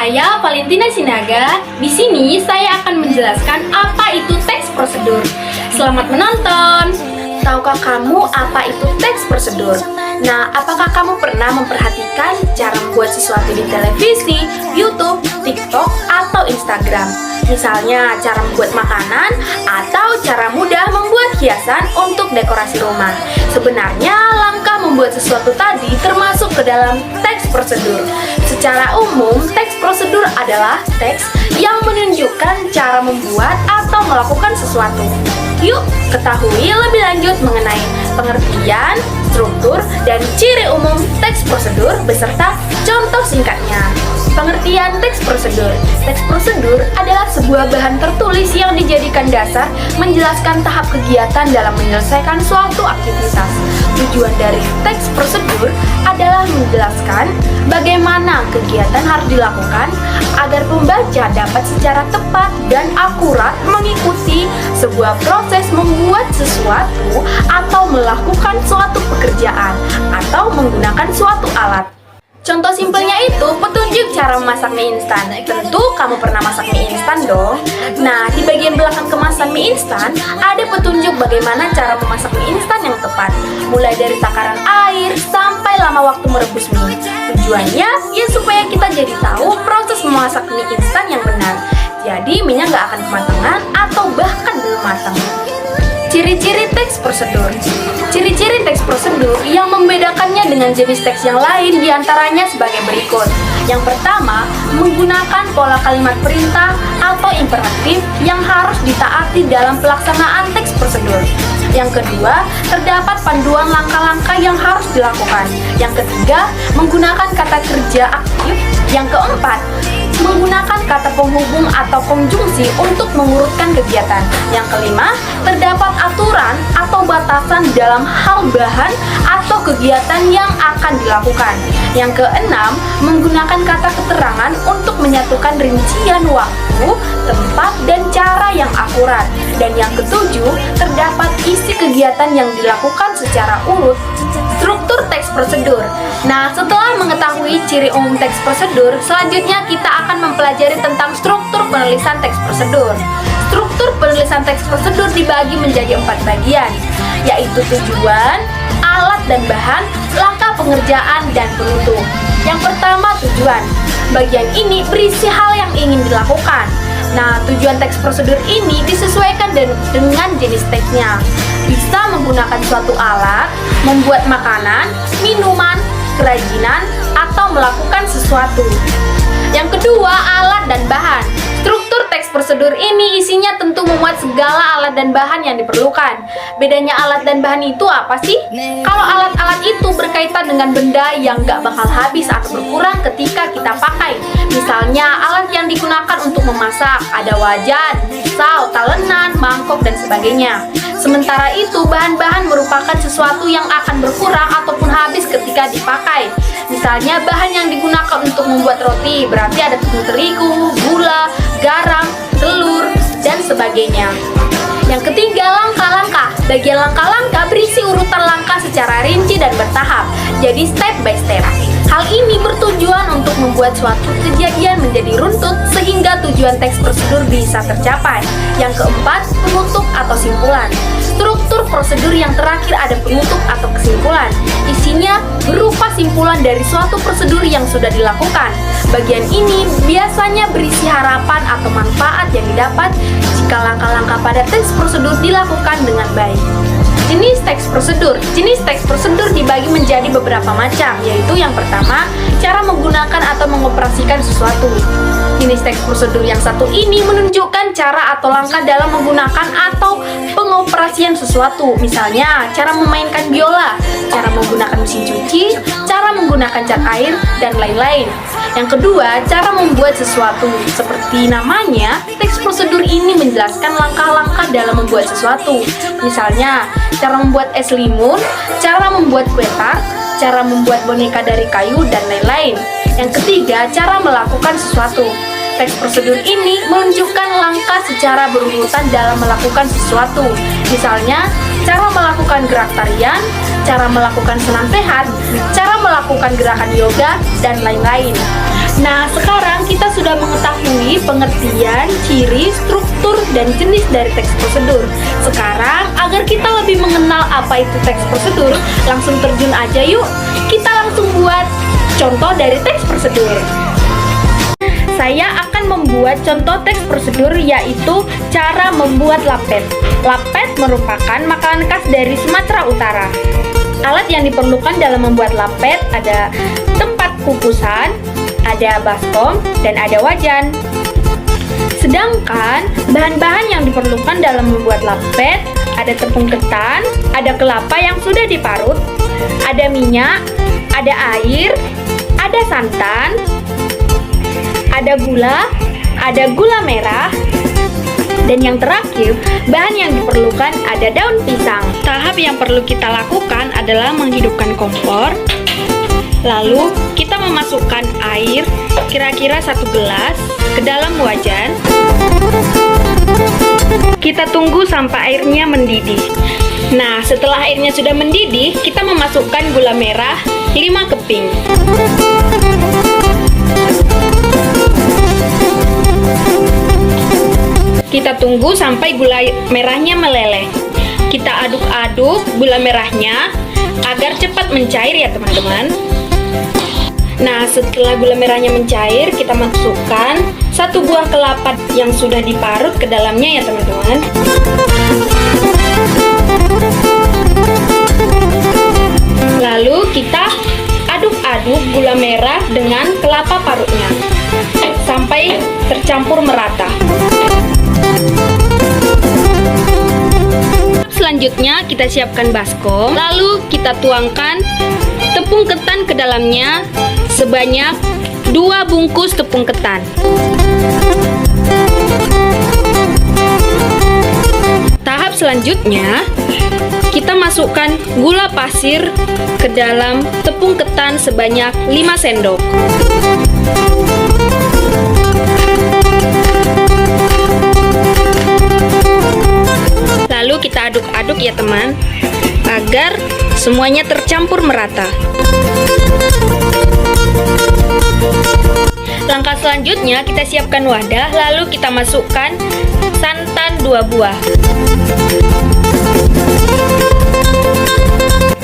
Saya Valentina Sinaga. Di sini saya akan menjelaskan apa itu teks prosedur. Selamat menonton. Tahukah kamu apa itu teks prosedur? Nah, apakah kamu pernah memperhatikan cara membuat sesuatu di televisi, YouTube, TikTok, atau Instagram? Misalnya cara membuat makanan atau cara mudah membuat hiasan untuk dekorasi rumah. Sebenarnya langkah membuat sesuatu tadi termasuk ke dalam teks prosedur. Secara umum, teks prosedur adalah teks yang menunjukkan cara membuat atau melakukan sesuatu. Yuk, ketahui lebih lanjut mengenai pengertian, struktur, dan ciri umum teks prosedur beserta contoh singkatnya. Pengertian teks prosedur. Teks prosedur adalah sebuah bahan tertulis yang dijadikan dasar menjelaskan tahap kegiatan dalam menyelesaikan suatu aktivitas. Tujuan dari teks prosedur adalah menjelaskan bagaimana kegiatan harus dilakukan agar pembaca dapat secara tepat dan akurat mengikuti sebuah proses membuat sesuatu atau melakukan suatu pekerjaan atau menggunakan suatu alat. Contoh simpelnya itu petunjuk cara memasak mie instan. Tentu kamu pernah masak mie instan dong. Nah, di bagian belakang kemasan mie instan ada petunjuk bagaimana cara memasak mie instan yang tepat, mulai dari takaran air sampai lama waktu merebus mie. Tujuannya ya supaya kita jadi tahu proses memasak mie instan yang benar. Jadi mie-nya nggak akan kematangan atau bahkan belum matang. Ciri-ciri teks prosedur. Ciri-ciri teks prosedur yang membedakannya dengan jenis teks yang lain diantaranya sebagai berikut. Yang pertama, menggunakan pola kalimat perintah atau imperatif yang harus ditaati dalam pelaksanaan teks prosedur. Yang kedua, terdapat panduan langkah-langkah yang harus dilakukan. Yang ketiga, menggunakan kata kerja aktif. Yang keempat, menggunakan kata penghubung atau konjungsi untuk mengurutkan kegiatan. Yang kelima, terdapat aturan atau batasan dalam hal bahan atau kegiatan yang akan dilakukan. Yang keenam, menggunakan kata keterangan untuk menyatukan rincian waktu, tempat, dan cara yang akurat. Dan yang ketujuh, terdapat isi kegiatan yang dilakukan secara urut. Struktur teks prosedur. Nah, setelah mengetahui ciri umum teks prosedur, selanjutnya kita akan mempelajari tentang struktur penulisan teks prosedur. Struktur penulisan teks prosedur dibagi menjadi 4 bagian, yaitu tujuan, alat dan bahan, langkah pengerjaan, dan penutup. Yang pertama, tujuan. Bagian ini berisi hal yang ingin dilakukan. Nah, tujuan teks prosedur ini disesuaikan dengan jenis teksnya. Bisa menggunakan suatu alat, membuat makanan, minuman, kerajinan, atau melakukan sesuatu. Yang kedua, alat dan bahan. Struktur teks prosedur ini isinya tentu memuat segala alat dan bahan yang diperlukan. Bedanya alat dan bahan itu apa sih? Kalau alat-alat itu berkaitan dengan benda yang gak bakal habis atau berkurang ketika kita pakai. Misalnya alat yang digunakan untuk memasak, ada wajan, pisau, talenan, mangkok, dan sebagainya. Sementara itu, bahan-bahan merupakan sesuatu yang akan berkurang ataupun habis ketika dipakai. Misalnya bahan yang digunakan untuk membuat roti, berarti ada tepung terigu, gula, garam, telur, dan sebagainya. Yang ketiga, langkah-langkah. Bagian langkah-langkah berisi urutan langkah secara rinci dan bertahap, jadi step by step. Hal ini bertujuan untuk membuat suatu kejadian menjadi runtut sehingga tujuan teks prosedur bisa tercapai. Yang keempat, penutup atau simpulan. Struktur prosedur yang terakhir ada penutup atau kesimpulan. Isinya berupa simpulan dari suatu prosedur yang sudah dilakukan. Bagian ini biasanya berisi harapan atau manfaat yang didapat jika langkah-langkah pada teks prosedur dilakukan dengan baik. Jenis teks prosedur. Jenis teks prosedur dibagi menjadi beberapa macam, yaitu yang pertama, cara menggunakan atau mengoperasikan sesuatu. Jenis teks prosedur yang satu ini menunjukkan cara atau langkah dalam menggunakan atau pengoperasian sesuatu. Misalnya, cara memainkan biola, cara menggunakan mesin cuci, cara menggunakan cat air, dan lain-lain. Yang kedua, cara membuat sesuatu. Seperti namanya, teks prosedur ini menjelaskan langkah-langkah dalam membuat sesuatu. Misalnya, cara membuat es limun, cara membuat kue tart, cara membuat boneka dari kayu, dan lain-lain. Yang ketiga, cara melakukan sesuatu. Teks prosedur ini menunjukkan langkah secara berurutan dalam melakukan sesuatu. Misalnya, cara melakukan gerak tarian, cara melakukan senam sehat, cara melakukan gerakan yoga, dan lain-lain. Nah, sekarang kita sudah mengetahui pengertian, ciri, struktur, dan jenis dari teks prosedur. Sekarang, agar kita lebih mengenal apa itu teks prosedur, langsung terjun aja yuk. Kita langsung buat contoh dari teks prosedur. Saya akan membuat contoh teks prosedur, yaitu cara membuat lapet. Lapet merupakan makanan khas dari Sumatera Utara. Alat yang diperlukan dalam membuat lapet ada tempat kukusan, ada baskom, dan ada wajan. Sedangkan bahan-bahan yang diperlukan dalam membuat lapet ada tepung ketan, ada kelapa yang sudah diparut, ada minyak, ada air, ada santan, ada gula merah, dan yang terakhir, bahan yang diperlukan ada daun pisang. Tahap yang perlu kita lakukan adalah menghidupkan kompor. Lalu, kita memasukkan air kira-kira 1 gelas ke dalam wajan. Kita tunggu sampai airnya mendidih. Nah, setelah airnya sudah mendidih, kita memasukkan gula merah 5 keping. Kita tunggu sampai gula merahnya meleleh. Kita aduk-aduk gula merahnya agar cepat mencair ya teman-teman. Nah, setelah gula merahnya mencair, kita masukkan 1 buah kelapa yang sudah diparut ke dalamnya ya teman-teman. Lalu kita aduk-aduk gula merah dengan kelapa parutnya sampai tercampur merata. Selanjutnya kita siapkan baskom, lalu kita tuangkan tepung ketan ke dalamnya sebanyak 2 bungkus tepung ketan. Tahap selanjutnya, kita masukkan gula pasir ke dalam tepung ketan sebanyak 5 sendok. Lalu kita aduk-aduk ya teman, agar semuanya tercampur merata. Langkah selanjutnya, kita siapkan wadah, lalu kita masukkan santan 2 buah.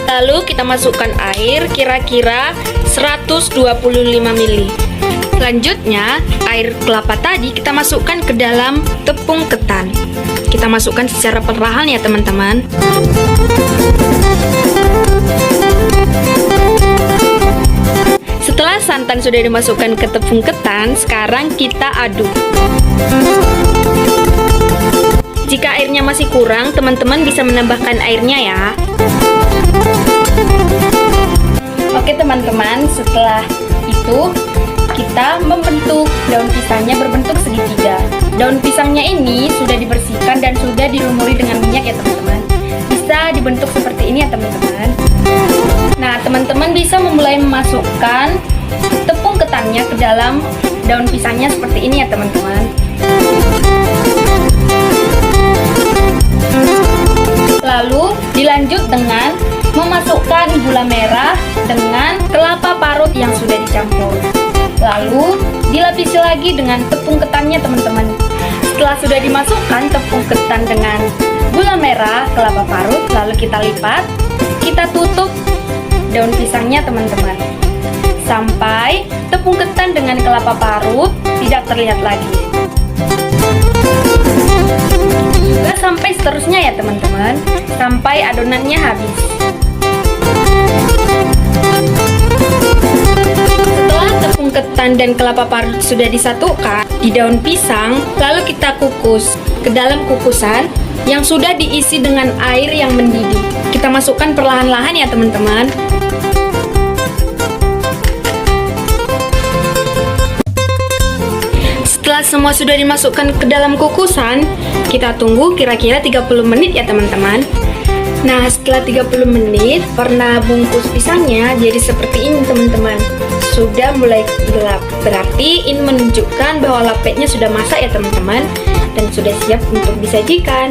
Lalu kita masukkan air kira-kira 125 ml. Selanjutnya, air kelapa tadi kita masukkan ke dalam tepung ketan. Kita masukkan secara perlahan ya teman-teman. Setelah santan sudah dimasukkan ke tepung ketan, sekarang kita aduk. Jika airnya masih kurang, teman-teman bisa menambahkan airnya ya. Oke teman-teman, setelah itu kita membentuk daun pisangnya berbentuk segitiga. Daun pisangnya ini sudah dibersihkan dan sudah dilumuri dengan minyak ya teman-teman. Bisa dibentuk seperti ini ya teman-teman. Nah, teman-teman bisa memulai memasukkan tepung ketannya ke dalam daun pisangnya seperti ini ya teman-teman. Lalu dilanjut dengan memasukkan gula merah dengan kelapa parut yang sudah dicampur. Lalu dilapisi lagi dengan tepung ketannya teman-teman. Setelah sudah dimasukkan tepung ketan dengan gula merah, kelapa parut, lalu kita lipat, kita tutup daun pisangnya teman-teman, sampai tepung ketan dengan kelapa parut tidak terlihat lagi. Juga sampai seterusnya ya teman-teman, sampai adonannya habis. Setelah tepung ketan dan kelapa parut sudah disatukan di daun pisang, lalu kita kukus ke dalam kukusan yang sudah diisi dengan air yang mendidih. Kita masukkan perlahan-lahan ya teman-teman. Setelah semua sudah dimasukkan ke dalam kukusan, kita tunggu kira-kira 30 menit ya teman-teman. Nah, setelah 30 menit, warna bungkus pisangnya jadi seperti ini teman-teman. Sudah mulai gelap, berarti ini menunjukkan bahwa lapetnya sudah masak ya teman-teman, dan sudah siap untuk disajikan.